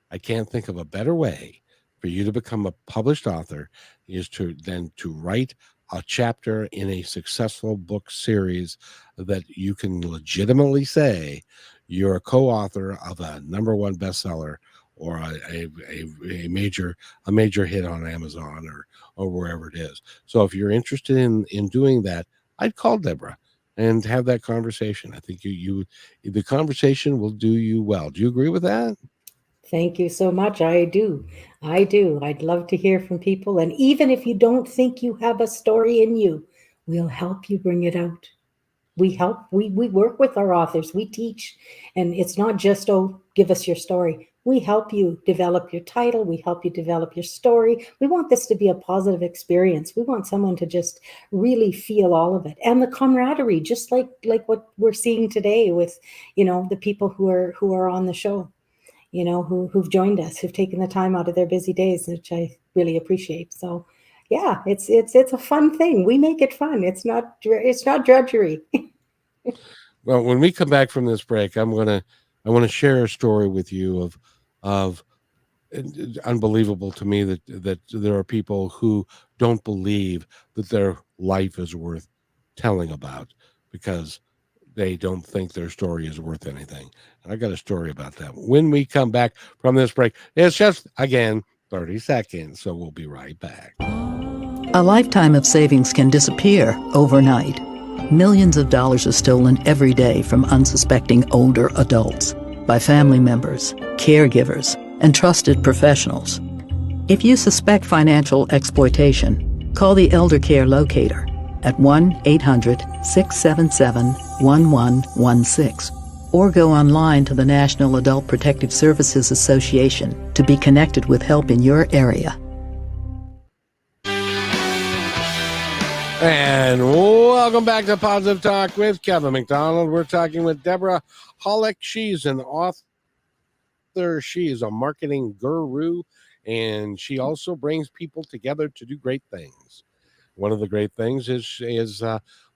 I can't think of a better way for you to become a published author than to write a chapter in a successful book series that you can legitimately say you're a co-author of a #1 bestseller or a major hit on Amazon or wherever it is. So if you're interested in doing that, I'd call Debora and have that conversation. I think the conversation will do you well. Do you agree with that? Thank you so much. I do. I'd love to hear from people. And even if you don't think you have a story in you, we'll help you bring it out. We work with our authors. We teach. And it's not just, oh, give us your story. We help you develop your title. We help you develop your story. We want this to be a positive experience. We want someone to just really feel all of it. And the camaraderie, just like what we're seeing today with, the people who are on the show. Who've joined us, who've taken the time out of their busy days, which I really appreciate. So, yeah, it's a fun thing. We make it fun. It's not drudgery. Well, when we come back from this break, I want to share a story with you of unbelievable to me that there are people who don't believe that their life is worth telling about because they don't think their story is worth anything. And I got a story about that. When we come back from this break, it's just, again, 30 seconds. So we'll be right back. A lifetime of savings can disappear overnight. Millions of dollars are stolen every day from unsuspecting older adults by family members, caregivers, and trusted professionals. If you suspect financial exploitation, call the Elder Care Locator at 1-800-677-1116 or go online to the National Adult Protective Services Association to be connected with help in your area. And welcome back to Positive Talk with Kevin McDonald. We're talking with Debora Hollick. She's an author. She is a marketing guru, and she also brings people together to do great things. One of the great things is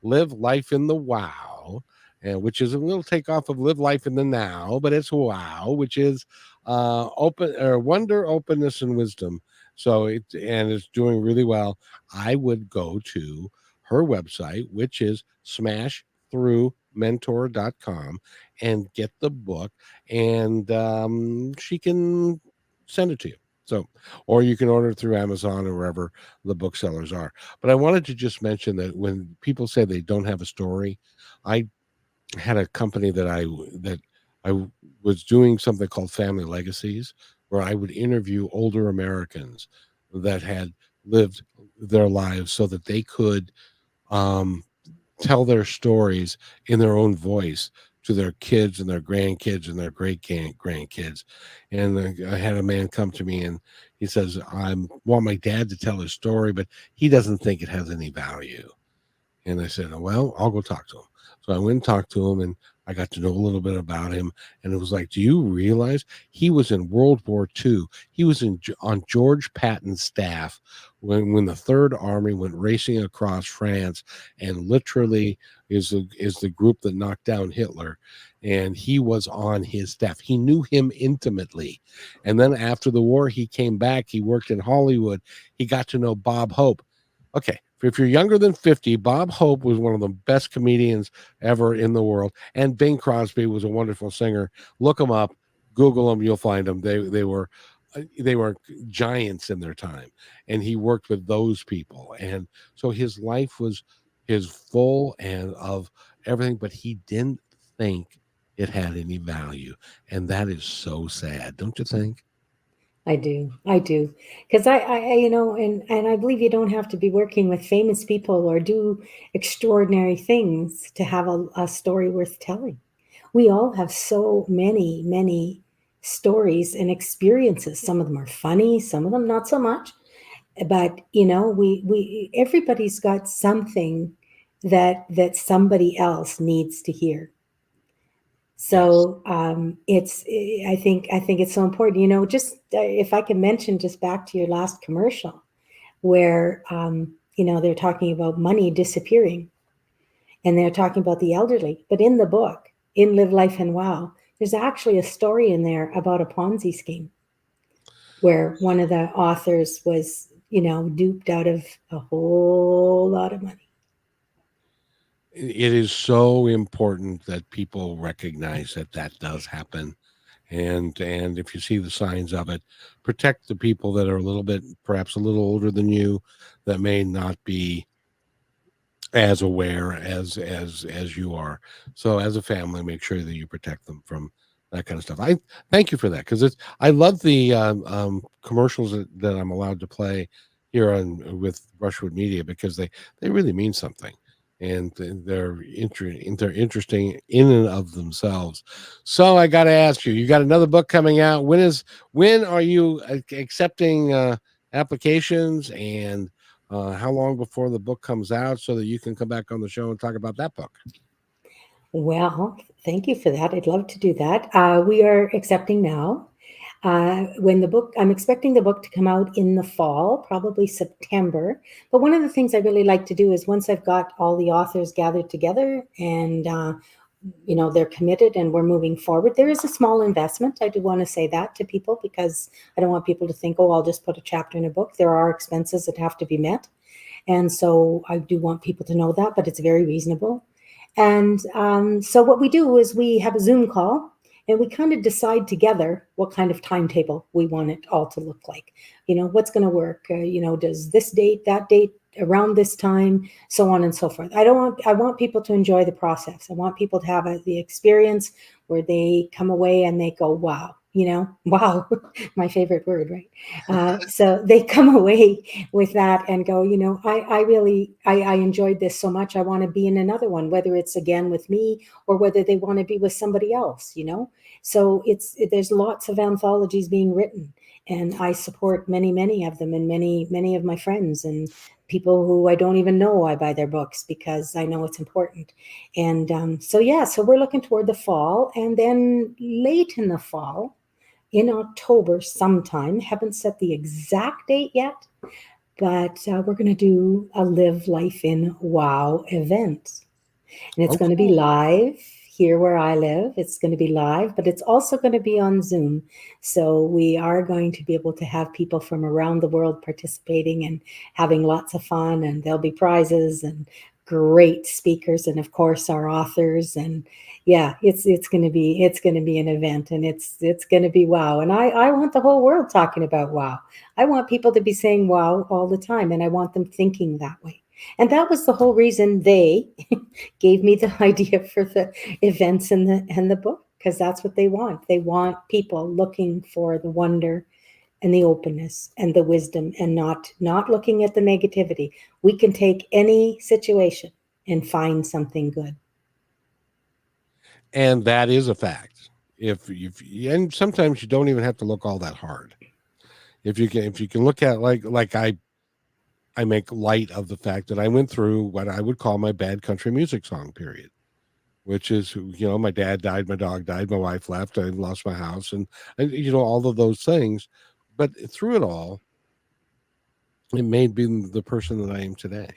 live life in the wow, which is a little takeoff of live life in the now, but it's wow, which is open or wonder, openness, and wisdom. So it's doing really well. I would go to her website, which is smashthroughmentor.com, and get the book, and she can send it to you. So, or you can order it through Amazon or wherever the booksellers are. But I wanted to just mention that when people say they don't have a story, I had a company that I was doing something called Family Legacies, where I would interview older Americans that had lived their lives so that they could tell their stories in their own voice to their kids and their grandkids and their great grandkids. And I had a man come to me and he says, I want my dad to tell his story, but he doesn't think it has any value. And I said, well, I'll go talk to him. So I went and talked to him, and I got to know a little bit about him. And it was like, do you realize he was in World War II? He was on George Patton's staff when the Third Army went racing across France, and literally is the group that knocked down Hitler. And he was on his staff. He knew him intimately. And then after the war, he came back. He worked in Hollywood. He got to know Bob Hope. Okay. If you're younger than 50, Bob Hope was one of the best comedians ever in the world. And Bing Crosby was a wonderful singer. Look them up, Google them, you'll find them. They were giants in their time. And he worked with those people. And so his life was full and of everything, but he didn't think it had any value. And that is so sad, don't you think? I do. Because I and I believe you don't have to be working with famous people or do extraordinary things to have a story worth telling. We all have so many stories and experiences. Some of them are funny, some of them not so much. But, we everybody's got something that somebody else needs to hear. So I think it's so important, just if I can mention just back to your last commercial where, they're talking about money disappearing and they're talking about the elderly, but in the book, in Live Life and Wow, there's actually a story in there about a Ponzi scheme where one of the authors was, duped out of a whole lot of money. It is so important that people recognize that does happen, and if you see the signs of it, protect the people that are perhaps a little older than you, that may not be as aware as you are. So as a family, make sure that you protect them from that kind of stuff. I thank you for that, because I love the commercials that I'm allowed to play here with Brushwood Media, because they really mean something. And they're interesting in and of themselves. So I got to ask you got another book coming out. When are you accepting applications, and how long before the book comes out so that you can come back on the show and talk about that book? Well, thank you for that. I'd love to do that. We are accepting now. I'm expecting the book to come out in the fall, probably September. But one of the things I really like to do is, once I've got all the authors gathered together and, they're committed and we're moving forward, there is a small investment. I do want to say that to people, because I don't want people to think, oh, I'll just put a chapter in a book. There are expenses that have to be met. And so I do want people to know that, but it's very reasonable. And so what we do is we have a Zoom call, and we kind of decide together what kind of timetable we want it all to look like. What's going to work? Does this date, that date around this time, so on and so forth. I want people to enjoy the process. I want people to have the experience where they come away and they go, wow, wow, my favorite word, right? So they come away with that and go, I really enjoyed this so much. I want to be in another one, whether it's again with me or whether they want to be with somebody else, So there's lots of anthologies being written, and I support many of them, and many of my friends and people who I don't even know, I buy their books because I know it's important. And so we're looking toward the fall, and then late in the fall, in October sometime, haven't set the exact date yet, but we're going to do a Live Life in Wow event. And it's going to be live here where I live. It's going to be live, but it's also going to be on Zoom. So we are going to be able to have people from around the world participating and having lots of fun, and there'll be prizes and great speakers, and of course our authors. And it's going to be an event, and it's going to be wow. And I want the whole world talking about wow. I want people to be saying wow all the time, and I want them thinking that way. And that was the whole reason they gave me the idea for the events and the book, because that's what they want. They want people looking for the wonder and the openness and the wisdom, and not looking at the negativity. We can take any situation and find something good. And that is a fact. And sometimes you don't even have to look all that hard. If you can look at like I make light of the fact that I went through what I would call my bad country music song period, which is, my dad died, my dog died, my wife left, I lost my house, and all of those things. But through it all, it made me the person that I am today.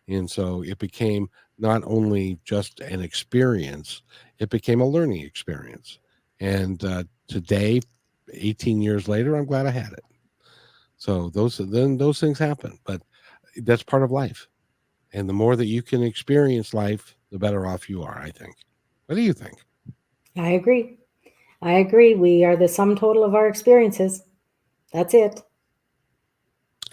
And so it became not only just an experience, it became a learning experience. And today, 18 years later, I'm glad I had it. So those things happen, but that's part of life. And the more that you can experience life, the better off you are, I think. What do you think? I agree. We are the sum total of our experiences. That's it.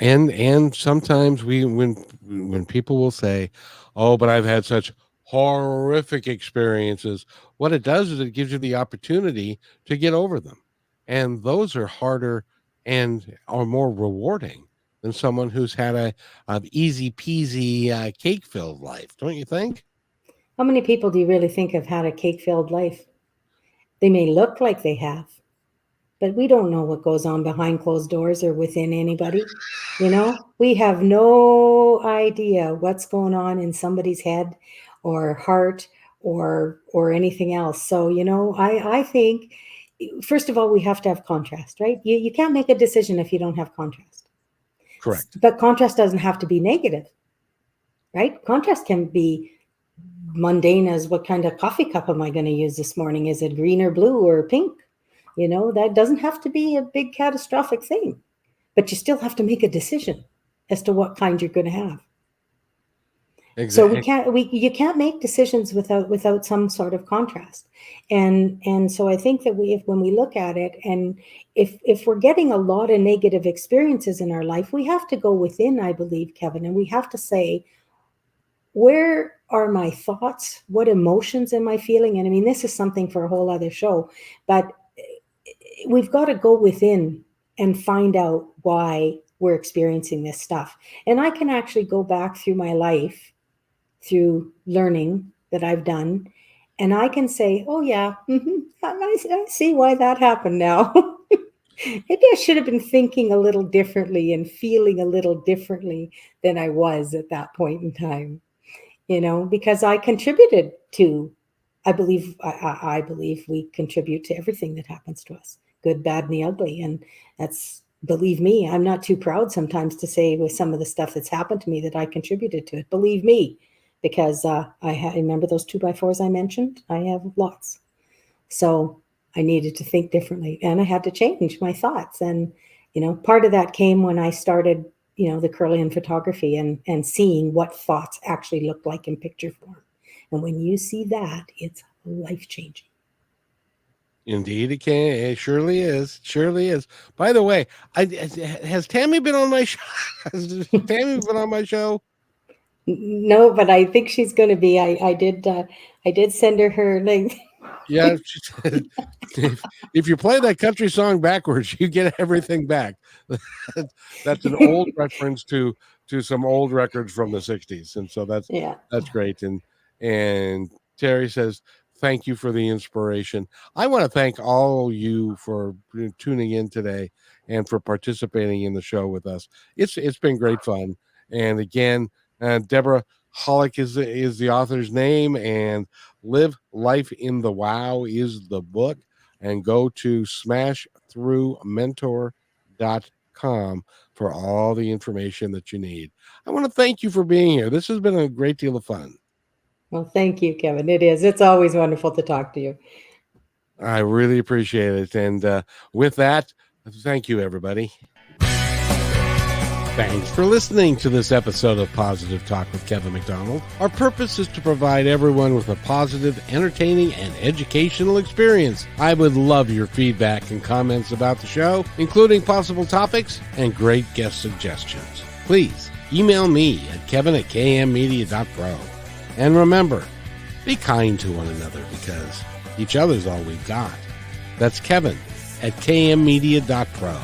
And sometimes when people will say, "Oh, but I've had such horrific experiences," what it does is it gives you the opportunity to get over them. And those are harder and are more rewarding than someone who's had a easy peasy cake filled life, don't you think? How many people do you really think have had a cake-filled life? They may look like they have, but we don't know what goes on behind closed doors or within anybody. We have no idea what's going on in somebody's head or heart or anything else. So, I think, first of all, we have to have contrast, right? You can't make a decision if you don't have contrast. Correct. But contrast doesn't have to be negative, right? Contrast can be mundane as, what kind of coffee cup am I going to use this morning? Is it green or blue or pink? That doesn't have to be a big catastrophic thing, but you still have to make a decision as to what kind you're going to have. Exactly. So you can't make decisions without some sort of contrast. And so I think that when we look at it, and if we're getting a lot of negative experiences in our life, we have to go within, I believe, Kevin, and we have to say, where are my thoughts? What emotions am I feeling? And I mean, this is something for a whole other show, but we've got to go within and find out why we're experiencing this stuff. And I can actually go back through my life, through learning that I've done, and I can say, oh yeah, I see why that happened now. Maybe I should have been thinking a little differently and feeling a little differently than I was at that point in time, because I contributed to, I believe we contribute to everything that happens to us, good, bad, and the ugly. And that's, believe me, I'm not too proud sometimes to say with some of the stuff that's happened to me that I contributed to it. Believe me, because I remember those 2x4s I mentioned. I have lots. So I needed to think differently, and I had to change my thoughts. And, part of that came when I started, the Kirlian photography and seeing what thoughts actually look like in picture form. And when you see that, it's life-changing. Indeed, it can. It surely is. Surely is. By the way, has Tammy been on my show? Has Tammy been on my show? No, but I think she's going to be. I did send her link. Yeah. If you play that country song backwards, you get everything back. That's an old reference to some old records from the 60s. And so that's great. And Terry says, thank you for the inspiration. I want to thank all you for tuning in today and for participating in the show with us. It's been great fun. And again, Debora Hollick is the author's name, and Live Life in the Wow is the book. And go to smashthroughmentor.com for all the information that you need. I want to thank you for being here. This has been a great deal of fun. Well, thank you, Kevin. It is. It's always wonderful to talk to you. I really appreciate it. And with that, thank you, everybody. Thanks for listening to this episode of Positive Talk with Kevin McDonald. Our purpose is to provide everyone with a positive, entertaining, and educational experience. I would love your feedback and comments about the show, including possible topics and great guest suggestions. Please email me at kevin@kmmedia.pro. And remember, be kind to one another because each other's all we've got. That's Kevin@kmmedia.pro.